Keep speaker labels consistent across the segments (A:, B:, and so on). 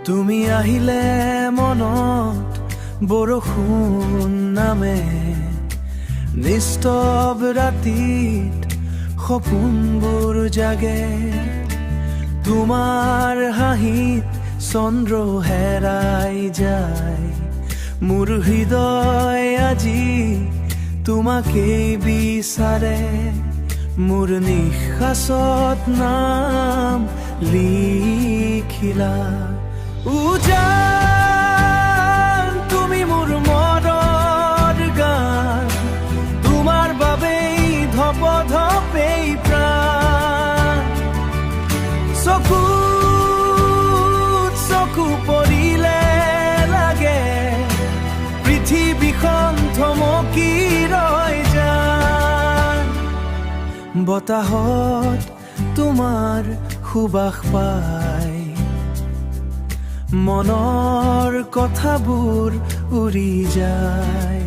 A: তুমি আহিলে মনত বৰষুণ নামে, নিস্তব ৰাতিত সপোনবোৰ জাগে। তোমাৰ হাঁহিত চন্দ্ৰ হেৰাই যায়, মোৰ হৃদয় আজি তোমাকেই বিচাৰে। মোৰ নিশ্বাসত নাম লিখিলা, উজান তুমি মোৰ মনৰ গান, তোমাৰ বাবেই ধপ ধপেই প্ৰাণ। চকুত চকু পৰিলে লাগে পৃথিৱীখন থমকি ৰৈ যায়। বতাহত তোমাৰ সুবাস পায়, মনৰ কথাবোৰ উৰি যায়।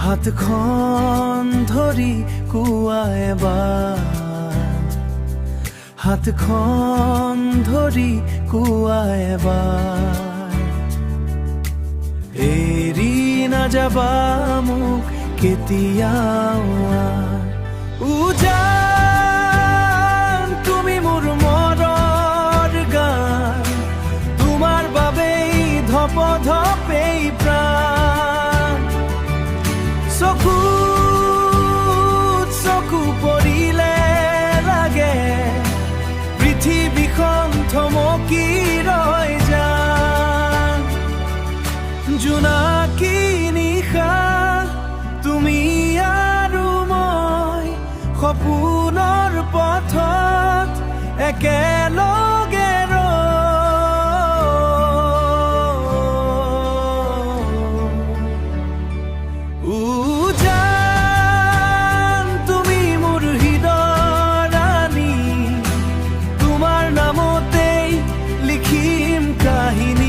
A: হাতখন ধৰি কোৱা এবাৰ, হাতখন ধৰি কোৱা এবাৰ, এৰি নাযাবা মোক কেতিয়াও। উজান তুমি মোৰ মনৰ গান, তোমাৰ বাবেই ধপ ধপেই প্ৰাণ। চকুত চকু পৰিলে লাগে পৃথিৱীখন থমকি ৰৈ যায়। জোনাকী নিশা তুমি আৰু মই, সপোনৰ পথত একেলগে উজান তুমি মোৰ হৃদয় ৰাণী, তোমাৰ নামতেই লিখিম কাহিনী।